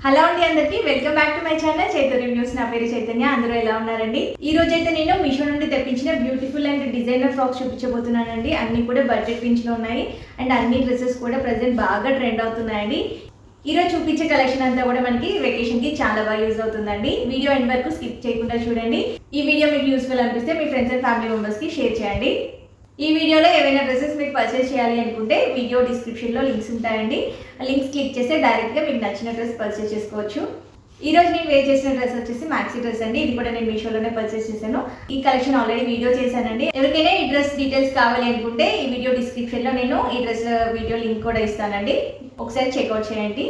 Hello అండి, అందరికీ welcome back to my channel Chaitanya reviews. నా పేరు చైతన్య. అందరూ ఎలా ఉన్నారండి? ఈ రోజు అయితే నేను మీషో నుండి తెప్పించిన బ్యూటిఫుల్ అండ్ డిజైనర్ ఫ్రాక్స్ చూపించబోతున్నానండి. అన్ని కూడా బడ్జెట్ రేంజ్లో ఉన్నాయి అండ్ అన్ని డ్రెస్సెస్ కూడా ప్రెసెంట్ బాగా ట్రెండ్ అవుతున్నాయండి. ఈ రోజు చూపించే కలెక్షన్ అంతా కూడా మనకి వెకేషన్ కి చాలా బాగా యూజ్ అవుతుందండి. వీడియో ఎండ్ వరకు స్కిప్ చేయకుండా చూడండి. ఈ వీడియో మీకు యూస్ఫుల్ అనిపిస్తే మీ ఫ్రెండ్స్ అండ్ ఫ్యామిలీ మెంబర్స్ కి షేర్ చేయండి. ఈ వీడియోలో ఏవైనా డ్రెస్సెస్ మీకు పర్చేస్ చేయాలి అనుకుంటే వీడియో డిస్క్రిప్షన్లో లింక్స్ ఉంటాయండి. లింక్స్ క్లిక్ చేస్తే డైరెక్ట్గా మీకు నచ్చిన డ్రెస్ పర్చేస్ చేసుకోవచ్చు. ఈ రోజు నేను వేర్ చేసిన డ్రెస్ వచ్చేసి మ్యాక్సీ డ్రెస్ అండి. ఇది కూడా నేను మీషోలోనే పర్చేస్ చేశాను. ఈ కలెక్షన్ ఆల్రెడీ వీడియో చేశానండి. ఎవరికైనా ఈ డ్రెస్ డీటెయిల్స్ కావాలి అనుకుంటే ఈ వీడియో డిస్క్రిప్షన్లో నేను ఈ డ్రెస్ వీడియో లింక్ కూడా ఇస్తానండి. ఒకసారి చెక్అవుట్ చేయండి.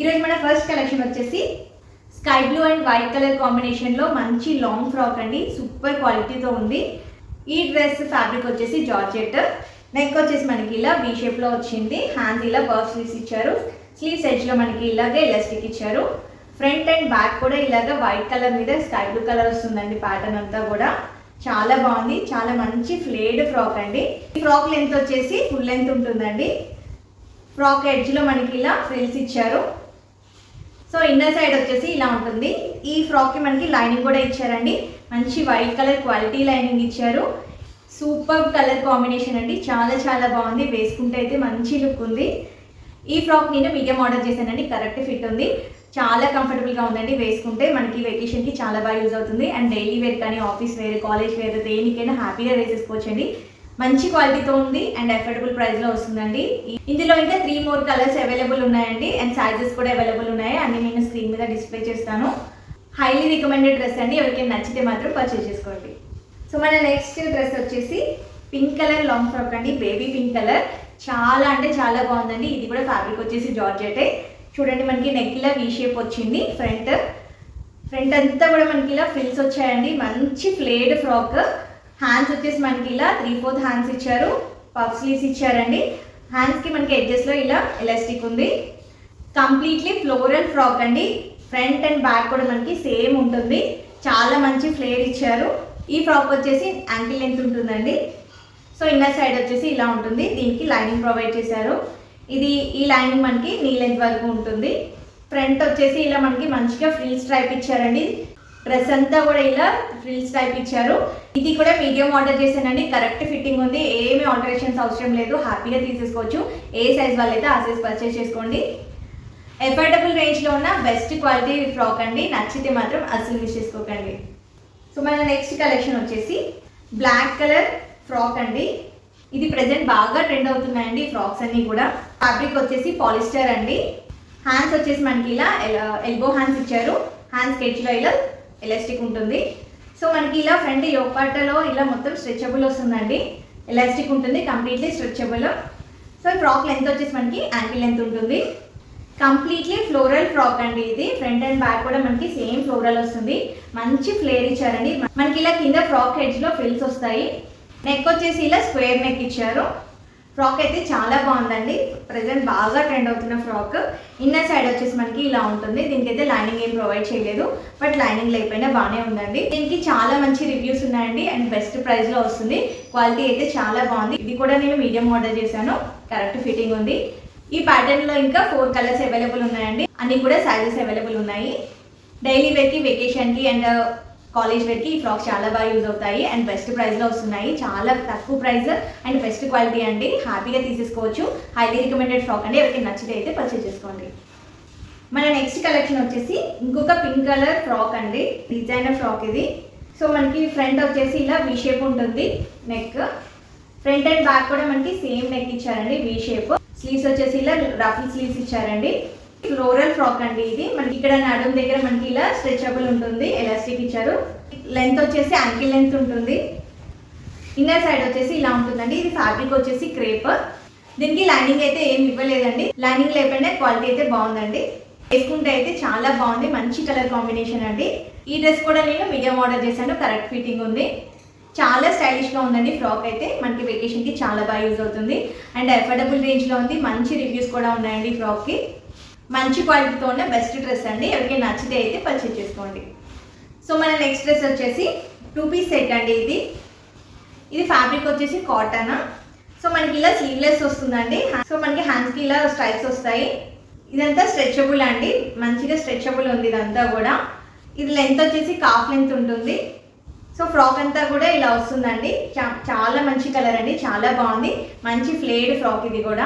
ఈరోజు మన ఫస్ట్ కలెక్షన్ వచ్చేసి sky blue and white colour కాంబినేషన్లో మంచి లాంగ్ ఫ్రాక్ అండి. సూపర్ క్వాలిటీతో ఉంది. ఈ డ్రెస్ ఫ్యాబ్రిక్ వచ్చేసి జార్జెట్. నెక్ వచ్చేసి మనకి ఇలా వీ షేప్లో వచ్చింది. హ్యాండ్స్ ఇలా పర్ఫ్ స్లీవ్స్ ఇచ్చారు. స్లీవ్స్ ఎడ్జ్లో మనకి ఇలాగే ఎలాస్టిక్ ఇచ్చారు. ఫ్రంట్ అండ్ బ్యాక్ కూడా ఇలాగ వైట్ కలర్ మీద స్కై బ్లూ కలర్ వస్తుందండి. ప్యాటర్న్ అంతా కూడా చాలా బాగుంది. చాలా మంచి ఫ్లేడ్ ఫ్రాక్ అండి. ఈ ఫ్రాక్ లెంత్ వచ్చేసి ఫుల్ లెంత్ ఉంటుందండి. ఫ్రాక్ ఎడ్జ్లో మనకి ఇలా ఫ్రిల్స్ ఇచ్చారు. సో ఇన్నర్ సైడ్ వచ్చేసి ఇలా ఉంటుంది. ఈ ఫ్రాక్కి మనకి లైనింగ్ కూడా ఇచ్చారండి. మంచి వైట్ కలర్ క్వాలిటీ లైనింగ్ ఇచ్చారు. సూపర్ కలర్ కాంబినేషన్ అండి. చాలా చాలా బాగుంది. వేసుకుంటే అయితే మంచి లుక్ ఉంది. ఈ ఫ్రాక్ నేను మీడియం ఆర్డర్ చేశానండి. కరెక్ట్ ఫిట్ ఉంది. చాలా కంఫర్టబుల్గా ఉందండి. వేసుకుంటే మనకి వెకేషన్కి చాలా బాగా యూజ్ అవుతుంది. అండ్ డైలీ వేర్ కానీ ఆఫీస్ వేర్ కాలేజ్ వేర్ దేనికైనా హ్యాపీగా వేసేసుకోవచ్చండి. మంచి క్వాలిటీతో ఉంది అండ్ అఫోర్డబుల్ ప్రైస్లో వస్తుందండి. ఇందులో ఇంకా 3 more కలర్స్ అవైలబుల్ ఉన్నాయండి అండ్ సైజెస్ కూడా అవైలబుల్ ఉన్నాయి. అన్ని నేను స్క్రీన్ మీద డిస్ప్లే చేస్తాను. హైలీ రికమెండెడ్ డ్రెస్ అండి. ఎవరికైనా నచ్చితే మాత్రం పర్చేస్ చేసుకోండి. సో మన నెక్స్ట్ డ్రెస్ వచ్చేసి పింక్ కలర్ లాంగ్ ఫ్రాక్ అండి. Baby pink colour. చాలా అంటే చాలా బాగుందండి. ఇది కూడా ఫ్యాబ్రిక్ వచ్చేసి జార్జెటే. చూడండి, మనకి నెక్ ఇలా వీ షేప్ వచ్చింది. ఫ్రంట్ అంతా కూడా మనకి ఇలా ఫ్రిల్స్ వచ్చాయండి. మంచి ఫ్లేడ్ ఫ్రాక్. హ్యాండ్స్ వచ్చేసి మనకి ఇలా 3/4 హ్యాండ్స్ ఇచ్చారు. పఫ్ స్లీవ్స్ ఇచ్చారండి. హ్యాండ్స్కి మనకి ఎడ్జెస్లో ఇలా ఎలాస్టిక్ ఉంది. కంప్లీట్లీ ఫ్లోరల్ ఫ్రాక్ అండి. ఫ్రంట్ అండ్ బ్యాక్ కూడా మనకి సేమ్ ఉంటుంది. చాలా మంచి ఫ్లేర్ ఇచ్చారు. ఈ ఫ్రాక్ వచ్చేసి యాంకిల్ లెంత్ ఉంటుందండి. సో ఇన్నర్ సైడ్ వచ్చేసి ఇలా ఉంటుంది. దీనికి లైనింగ్ ప్రొవైడ్ చేశారు. ఈ లైనింగ్ మనకి నీ లెంత్ వరకు ఉంటుంది. ఫ్రంట్ వచ్చేసి ఇలా మనకి మంచిగా ఫ్రిల్స్ టైప్ ఇచ్చారండి. డ్రెస్ అంతా కూడా ఇలా ఫ్రిల్స్ టైప్ ఇచ్చారు. ఇది కూడా మీడియం ఆర్డర్ చేశానండి. కరెక్ట్ ఫిట్టింగ్ ఉంది. ఏమి ఆల్టరేషన్స్ అవసరం లేదు. హ్యాపీగా తీసేసుకోవచ్చు. ఏ సైజ్ వాళ్ళైతే ఆ సైజ్ పర్చేస్ చేసుకోండి. అఫోర్డబుల్ రేంజ్లో ఉన్న బెస్ట్ క్వాలిటీ ఫ్రాక్ అండి. నచ్చితే మాత్రం అసలు మిస్ చేసుకోకండి. సో మన నెక్స్ట్ కలెక్షన్ వచ్చేసి బ్లాక్ కలర్ ఫ్రాక్ అండి. ఇది ప్రెజెంట్ బాగా ట్రెండ్ అవుతున్నాయండి ఫ్రాక్స్ అన్నీ కూడా. ఫ్యాబ్రిక్ వచ్చేసి పాలిస్టర్ అండి. హ్యాండ్స్ వచ్చేసి మనకి ఇలా ఎల్బో హ్యాండ్స్ ఇచ్చారు. హ్యాండ్స్ ఎడ్జ్లో ఇలా ఎలాస్టిక్ ఉంటుంది. సో మనకి ఇలా ఫ్రంట్ యోపాటలో ఇలా మొత్తం స్ట్రెచబుల్ వస్తుందండి. ఎలాస్టిక్ ఉంటుంది. Completely stretchable. So frock length వచ్చేసి మనకి యాంకిల్ లెంత్ ఉంటుంది. కంప్లీట్లీ ఫ్లోరల్ ఫ్రాక్ అండి. ఇది ఫ్రంట్ అండ్ బ్యాక్ కూడా మనకి సేమ్ ఫ్లోరల్ వస్తుంది. మంచి ఫ్లేర్ ఇచ్చారండి. మనకి ఇలా కింద ఫ్రాక్ హెడ్జ్లో ఫ్రిల్స్ వస్తాయి. నెక్ వచ్చేసి ఇలా స్క్వేర్ నెక్ ఇచ్చారు. ఫ్రాక్ అయితే చాలా బాగుందండి. ప్రెజెంట్ బాగా ట్రెండ్ అవుతున్న ఫ్రాక్. ఇన్నర్ సైడ్ వచ్చేసి మనకి ఇలా ఉంటుంది. దీనికి అయితే లైనింగ్ ఏం ప్రొవైడ్ చేయలేదు. బట్ లైనింగ్ లేకపోయినా బాగానే ఉందండి. దీనికి చాలా మంచి రివ్యూస్ ఉన్నాయండి అండ్ బెస్ట్ ప్రైస్లో వస్తుంది. క్వాలిటీ అయితే చాలా బాగుంది. ఇది కూడా నేను మీడియం ఆర్డర్ చేశాను. కరెక్ట్ ఫిట్టింగ్ ఉంది. ఈ ప్యాటర్న్లో ఇంకా 4 కలర్స్ అవైలబుల్ ఉన్నాయండి. అన్ని కూడా సైజెస్ అవైలబుల్ ఉన్నాయి. డైలీ వేర్కి, వెకేషన్కి అండ్ కాలేజ్ వేర్కి ఈ ఫ్రాక్స్ చాలా బాగా యూజ్ అవుతాయి అండ్ బెస్ట్ ప్రైస్లో వస్తున్నాయి. చాలా తక్కువ ప్రైస్ అండ్ బెస్ట్ క్వాలిటీ అండి. హ్యాపీగా తీసేసుకోవచ్చు. హైలీ రికమెండెడ్ ఫ్రాక్ అండి. ఎవరికి నచ్చితే అయితే పర్చేస్ చేసుకోండి. మన నెక్స్ట్ కలెక్షన్ వచ్చేసి ఇంకొక పింక్ కలర్ ఫ్రాక్ అండి. డిజైనర్ ఫ్రాక్ ఇది. సో మనకి ఫ్రంట్ వచ్చేసి ఇలా వీ షేప్ ఉంటుంది. నెక్ ఫ్రంట్ అండ్ బ్యాక్ కూడా మనకి సేమ్ నెక్ ఇచ్చారండి. V shape. స్లీవ్స్ వచ్చేసి ఇలా రఫుల్ స్లీవ్స్ ఇచ్చారండి. ఫ్లోరల్ ఫ్రాక్ అండి. ఇది మనకి ఇక్కడ నడుం దగ్గర మనకి ఇలా స్ట్రెచబుల్ ఉంటుంది. ఎలాస్టిక్ ఇచ్చారు. లెంత్ వచ్చేసి యాంకిల్ లెంత్ ఉంటుంది. ఇన్నర్ సైడ్ వచ్చేసి ఇలా ఉంటుందండి. ఇది ఫ్యాబ్రిక్ వచ్చేసి క్రేప్. దీనికి లైనింగ్ అయితే ఏమి ఇవ్వలేదండి. లైనింగ్ లేకపోయినా క్వాలిటీ అయితే బాగుందండి. వేసుకుంటే అయితే చాలా బాగుంది. మంచి కలర్ కాంబినేషన్ అండి. ఈ డ్రెస్ కూడా నేను మీడియం ఆర్డర్ చేశాను. కరెక్ట్ ఫిట్టింగ్ ఉంది. చాలా స్టైలిష్గా ఉందండి. ఫ్రాక్ అయితే మనకి వెకేషన్కి చాలా బాగా యూజ్ అవుతుంది అండ్ అఫోర్డబుల్ రేంజ్లో ఉంది. మంచి రివ్యూస్ కూడా ఉన్నాయండి ఫ్రాక్కి. మంచి క్వాలిటీతో ఉన్న బెస్ట్ డ్రెస్ అండి. ఎవరికైనా నచ్చితే అయితే పర్చేస్ చేసుకోండి. సో మన నెక్స్ట్ డ్రెస్ వచ్చేసి 2 పీస్ సెట్ అండి. ఇది ఫ్యాబ్రిక్ వచ్చేసి కాటన్. సో మనకి ఇలా స్లీవ్లెస్ వస్తుందండి. సో మనకి హ్యాండ్స్కి ఇలా స్ట్రైప్స్ వస్తాయి. ఇదంతా స్ట్రెచబుల్ అండి, మంచిగా స్ట్రెచబుల్ ఉంది ఇదంతా కూడా. ఇది లెంత్ వచ్చేసి కాఫ్ లెంత్ ఉంటుంది. సో ఫ్రాక్ అంతా కూడా ఇలా వస్తుందండి. చాలా మంచి కలర్ అండి, చాలా బాగుంది. మంచి ఫ్లేడ్ ఫ్రాక్ ఇది కూడా.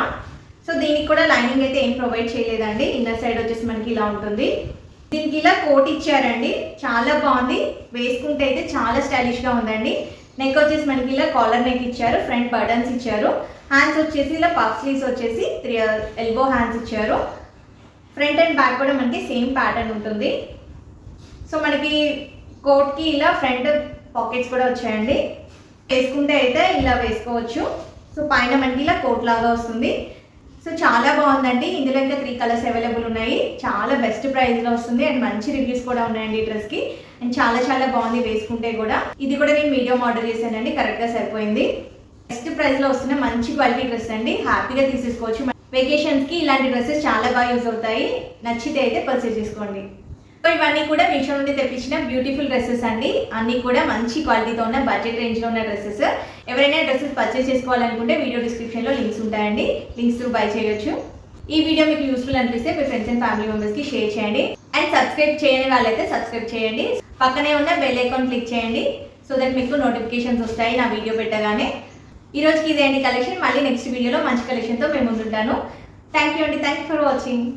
సో దీనికి కూడా లైనింగ్ అయితే ఏం ప్రొవైడ్ చేయలేదండి. ఇన్నర్ సైడ్ వచ్చేసి మనకి ఇలా ఉంటుంది. దీనికి ఇలా కోట్ ఇచ్చారండి, చాలా బాగుంది. వేసుకుంటే అయితే చాలా స్టైలిష్గా ఉందండి. నెక్ వచ్చేసి మనకి ఇలా కాలర్ నెక్ ఇచ్చారు, ఫ్రంట్ బటన్స్ ఇచ్చారు. హ్యాండ్స్ వచ్చేసి ఇలా పఫ్ స్లీవ్స్ వచ్చేసి 3 ఎల్బో హ్యాండ్స్ ఇచ్చారు. ఫ్రంట్ అండ్ బ్యాక్ కూడా మనకి సేమ్ ప్యాటర్న్ ఉంటుంది. సో మనకి కోట్కి ఇలా ఫ్రంట్ పాకెట్స్ కూడా వచ్చాయండి. వేసుకుంటే అయితే ఇలా వేసుకోవచ్చు. సో పైన మనకి ఇలా కోట్ లాగా వస్తుంది. సో చాలా బాగుందండి. ఇందులో ఇంకా 3 కలర్స్ అవైలబుల్ ఉన్నాయి. చాలా బెస్ట్ ప్రైస్లో వస్తుంది అండ్ మంచి రివ్యూస్ కూడా ఉన్నాయండి ఈ డ్రెస్కి. అండ్ చాలా చాలా బాగుంది వేసుకుంటే కూడా. ఇది కూడా నేను మీడియం ఆర్డర్ చేశానండి, కరెక్ట్గా సరిపోయింది. బెస్ట్ ప్రైస్లో వస్తున్న మంచి క్వాలిటీ డ్రెస్ అండి, హ్యాపీగా తీసేసుకోవచ్చు. వెకేషన్స్కి ఇలాంటి డ్రెస్సెస్ చాలా బాగా యూజ్ అవుతాయి. నచ్చితే అయితే పర్చేస్ చేసుకోండి. సో ఇవన్నీ కూడా మీషో నుండి తెప్పించిన బ్యూటిఫుల్ డ్రెస్సెస్ అండి. అన్నీ కూడా మంచి క్వాలిటీతో ఉన్న బడ్జెట్ రేంజ్లో ఉన్న డ్రెస్సెస్. ఎవరైనా డ్రెస్సెస్ పర్చేస్ చేసుకోవాలనుకుంటే వీడియో డిస్క్రిప్షన్లో లింక్స్ ఉంటాయండి, లింక్స్ త్రూ బై చేయొచ్చు. ఈ వీడియో మీకు యూస్ఫుల్ అనిపిస్తే మీ ఫ్రెండ్స్ అండ్ ఫ్యామిలీ మెంబర్స్కి షేర్ చేయండి. అండ్ సబ్స్క్రైబ్ చేయని వాళ్ళైతే సబ్స్క్రైబ్ చేయండి. పక్కనే ఉన్న బెల్ ఐకాన్ క్లిక్ చేయండి, సో దట్ మీకు నోటిఫికేషన్స్ వస్తాయి నా వీడియో పెట్టగానే. ఈ రోజుకి ఇదే అండి కలెక్షన్. మళ్ళీ నెక్స్ట్ వీడియోలో మంచి కలెక్షన్తో మేము ముందుంటాను. థ్యాంక్ యూ అండి, థ్యాంక్ యూ ఫర్ వాచింగ్.